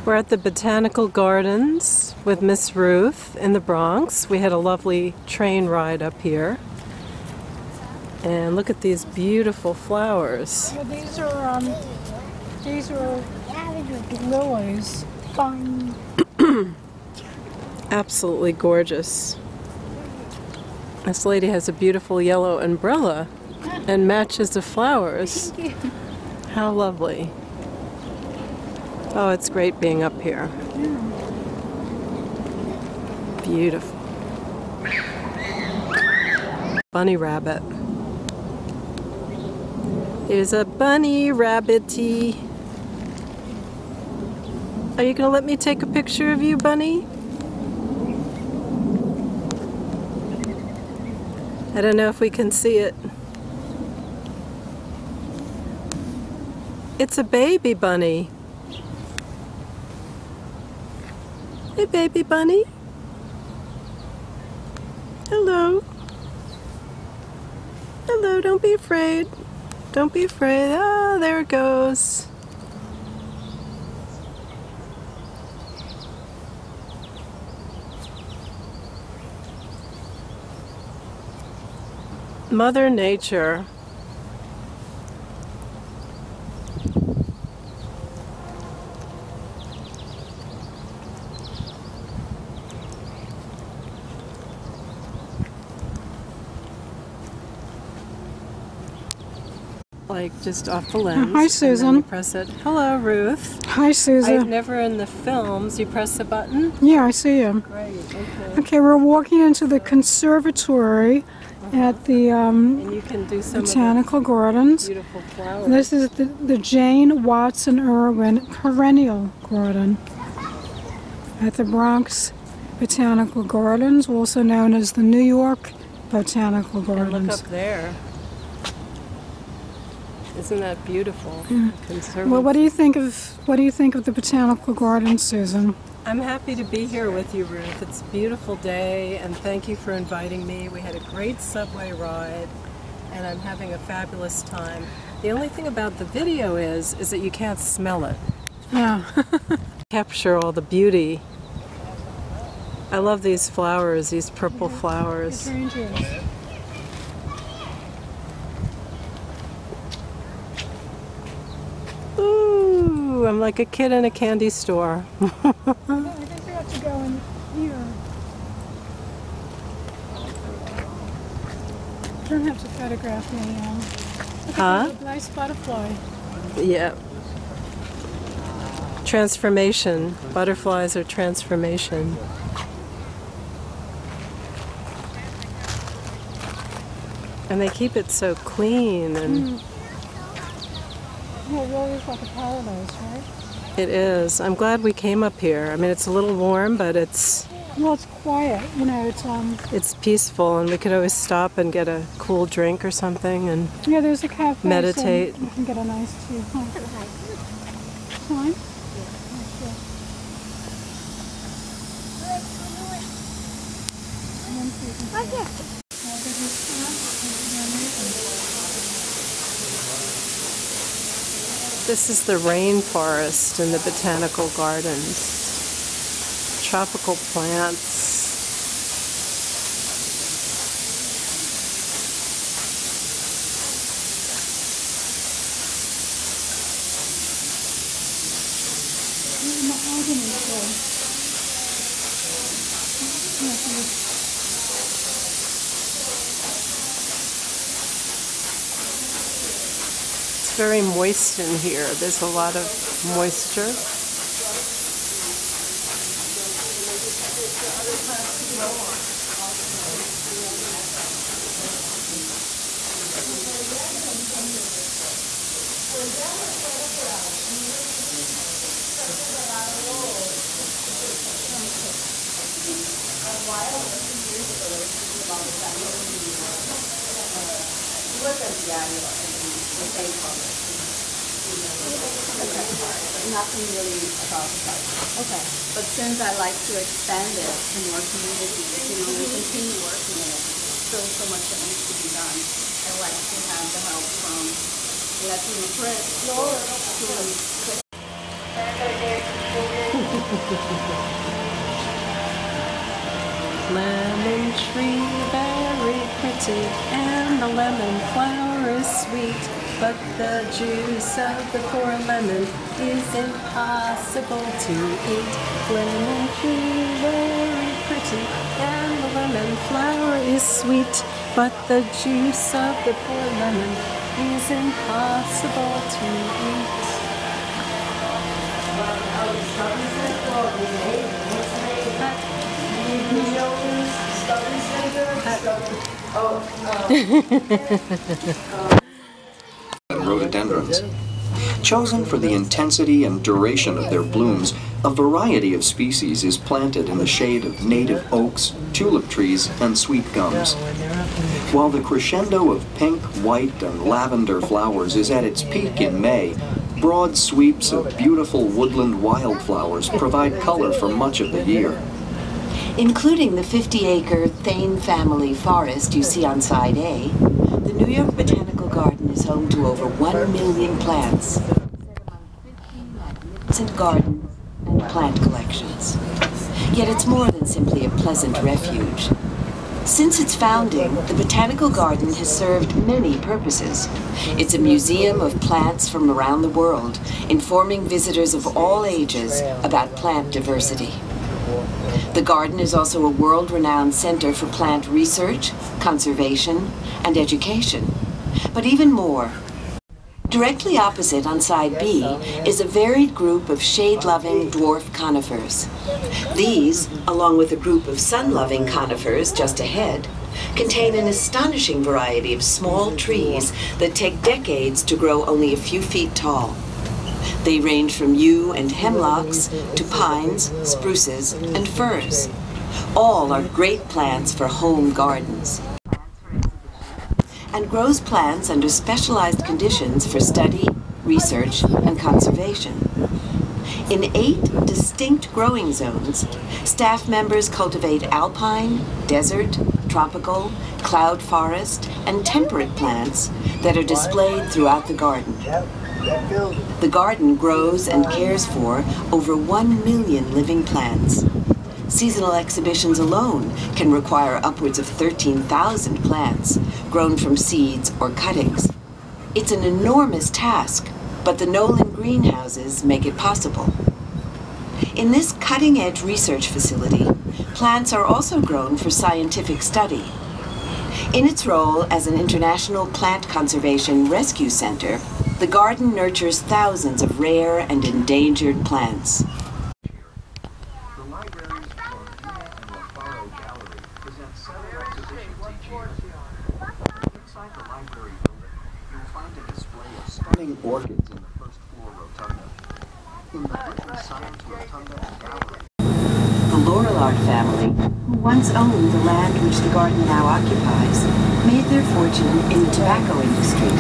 We're at the Botanical Gardens with Miss Ruth in the Bronx. We had a lovely train ride up here. And look at these beautiful flowers. Yeah, these are lilies. Fun. Absolutely gorgeous. This lady has a beautiful yellow umbrella and matches the flowers. Thank you. How lovely. Oh, it's great being up here. Beautiful. Bunny rabbit. There's a bunny rabbity. Are you going to let me take a picture of you, bunny? I don't know if we can see it. It's a baby bunny. Hey, baby bunny. Hello. Hello, don't be afraid. Don't be afraid. Ah, there it goes. Mother Nature. Like just off the lens. Hi, Susan. And then you press it. Hello, Ruth. Hi, Susan. I've never in the films. You press the button. Yeah, I see you. Great. Okay. Okay, we're walking into the conservatory at the And you can do some Botanical of Gardens. the beautiful flowers. This is the Jane Watson Irwin Perennial Garden at the Bronx Botanical Gardens, also known as the New York Botanical And look Gardens. up there. Isn't that beautiful? Yeah. Well, what do you think of the Botanical Gardens, Susan? I'm happy to be here with you, Ruth. It's a beautiful day, and thank you for inviting me. We had a great subway ride, and I'm having a fabulous time. The only thing about the video is that you can't smell it. Yeah. Capture all the beauty. I love these flowers, these purple flowers. Ooh, I'm like a kid in a candy store. I think we have to go in here. You don't have to photograph me now. Look at the nice butterfly. Yeah. Transformation. Butterflies are transformation. And they keep it so clean and Yeah, it really is like a paradise, right? it is. I'm glad we came up here. I mean, it's a little warm, but it's quiet. You know, it's peaceful, and we could always stop and get a cool drink or something and yeah, there's a cafe. meditate. So you can get a nice tea. Fine. This is the rainforest in the Botanical Gardens. Tropical plants. It's very moist in here. There's a lot of moisture. Nothing really about the site. Okay. But since I like to expand it to more communities, we continue working on it. Still so much that needs to be done. I like to have the help from Latino press to Lemon tree, very pretty, and the lemon flower is sweet, but the juice of the poor lemon is impossible to eat. Lemon tree, very pretty, and the lemon flower is sweet, but the juice of the poor lemon is impossible to eat. And rhododendrons. Chosen for the intensity and duration of their blooms, a variety of species is planted in the shade of native oaks, tulip trees, and sweet gums. While the crescendo of pink, white, and lavender flowers is at its peak in May, broad sweeps of beautiful woodland wildflowers provide color for much of the year. Including the 50-acre Thane family forest you see on side A, the New York Botanical Garden is home to over 1 million plants. Magnificent garden and plant collections. Yet it's more than simply a pleasant refuge. Since its founding, the Botanical Garden has served many purposes. It's a museum of plants from around the world, informing visitors of all ages about plant diversity. The garden is also a world-renowned center for plant research, conservation, and education. But even more. Directly opposite on side B is a varied group of shade-loving dwarf conifers. These, along with a group of sun-loving conifers just ahead, contain an astonishing variety of small trees that take decades to grow only a few feet tall. They range from yew and hemlocks to pines, spruces, and firs. All are great plants for home gardens, and grows plants under specialized conditions for study, research, and conservation. In 8 distinct growing zones, staff members cultivate alpine, desert, tropical, cloud forest, and temperate plants that are displayed throughout the garden. The garden grows and cares for over 1 million living plants. Seasonal exhibitions alone can require upwards of 13,000 plants grown from seeds or cuttings. It's an enormous task, but the Nolan greenhouses make it possible. In this cutting-edge research facility, plants are also grown for scientific study. In its role as an international plant conservation rescue center, the garden nurtures thousands of rare and endangered plants. The library's Gallery presents 7 exhibitions each year. Inside the library building, you'll find a display of stunning orchids in the first floor rotunda. In the British Science Rotunda and Gallery, The Lorillard family, who once owned the land which the garden now occupies, made their fortune in the tobacco industry.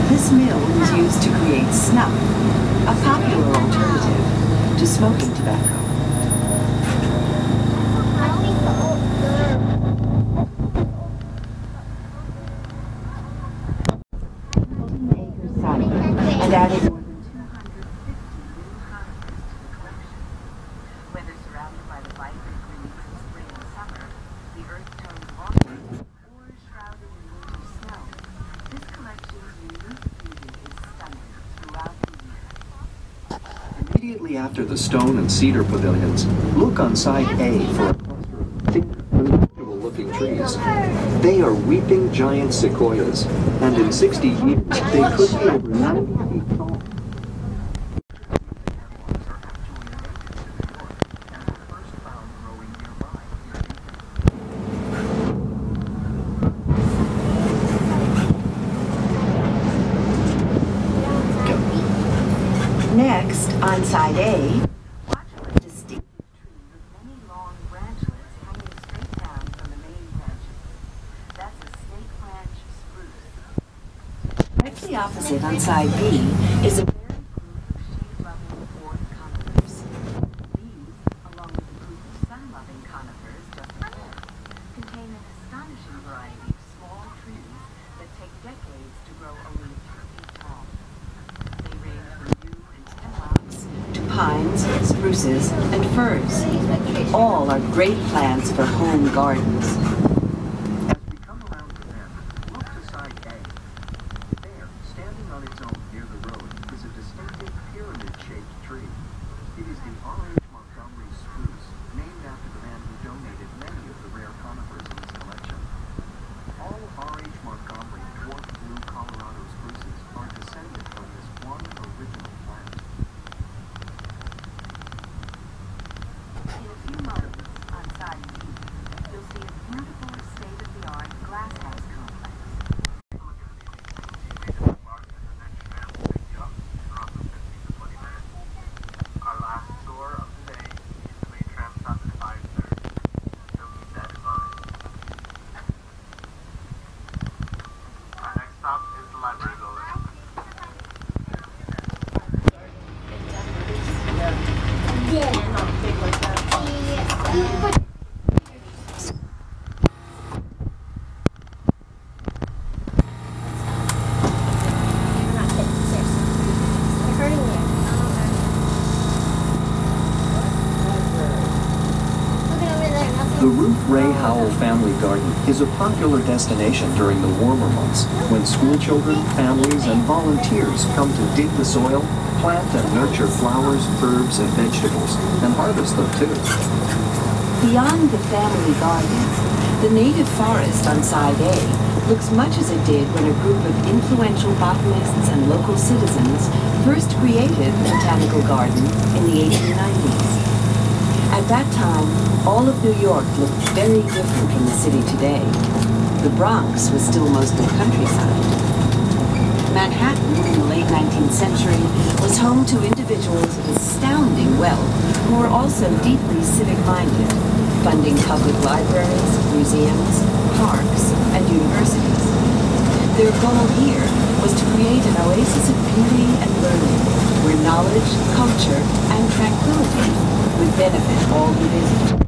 This mill was used to create snuff, a popular alternative to smoking tobacco. And added more than 250 new conifers to the collection. Whether surrounded by the vibrant greens of spring and summer, the earth-toned autumn, or shrouded in winter snow, this collection's unique beauty is stunning throughout the year. immediately after the stone and cedar pavilions, look on side A for a cluster of thick, unusual-looking trees. They are weeping giant sequoias, and in 60 years, they could be over 90 feet tall. Next, on side A, watch for a distinctive tree with many long branchlets hanging straight down from the main branches. That's a snake branch spruce. Directly opposite on side B is a varied group of shade-loving dwarf conifers. These, along with a group of sun-loving conifers just ahead, contain an astonishing variety of small trees that take decades to grow only a few feet tall. They range from yew and hemlocks to pines, spruces, and firs. All are great plants for home gardens. As we come around the bend, look to side A. There, standing on its own near the road, is a distinctive pyramid-shaped tree. It is the R.H. Montgomery spruce, named after the man who donated many of the rare conifers in his collection. All R.H. Montgomery dwarf blue Colorado spruces are descended from this one original plant. In a few moments, on side B, you'll see a beautiful state-of-the-art glasshouse complex. Our last tour of the day usually tramps up at 5:30, so keep that in mind. Our next stop is the library building. The Ruth Ray Howell Family Garden is a popular destination during the warmer months when school children, families, and volunteers come to dig the soil, plant and nurture flowers, herbs, and vegetables, and harvest them too. Beyond the family garden, the native forest on side A looks much as it did when a group of influential botanists and local citizens first created the botanical garden in the 1890s. At that time, all of New York looked very different from the city today. The Bronx was still mostly countryside. Manhattan, in the late 19th century, was home to individuals of astounding wealth who were also deeply civic-minded, funding public libraries, museums, parks, and universities. Their goal here was to create an oasis of beauty and learning, where knowledge, culture, and tranquility would benefit all who visit.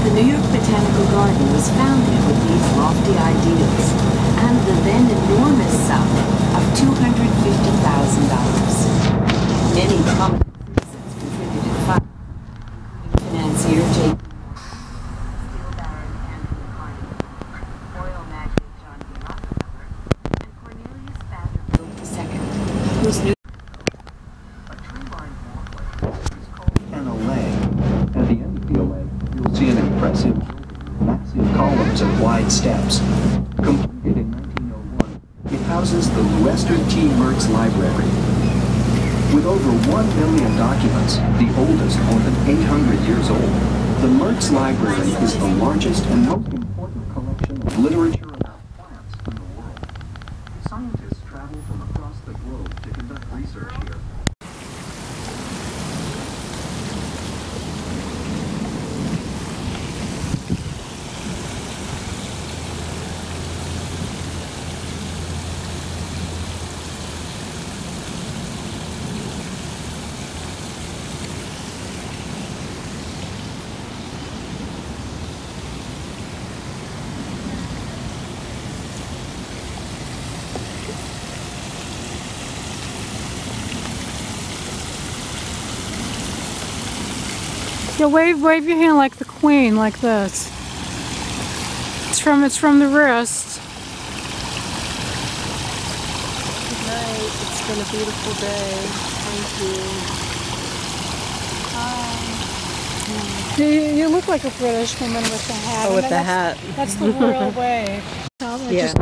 The New York Botanical Garden was founded with these lofty ideals and the then enormous sum of $250,000. Many prominent citizens contributed funds, including financier J. Steel Baron Anthony Carnegie, oil magnate John D. Rockefeller, and Cornelius Vanderbilt II, whose new A tree-lined walkway is called an alley. At the end of the alley, you'll see an impressive building, massive columns and wide steps. Completed in 1901, it houses the Lester T. Mertz Library. With over 1 million documents, the oldest more than 800 years old, the Mertz Library is the largest and most important collection of literature about plants in the world. Scientists travel from across the globe to conduct research here. Yeah, wave your hand like the Queen, like this. It's from the wrist. Good night. It's been a beautiful day. Thank you. You look like a British woman with the hat. Oh, I with mean, the hat. That's the royal wave. Yeah.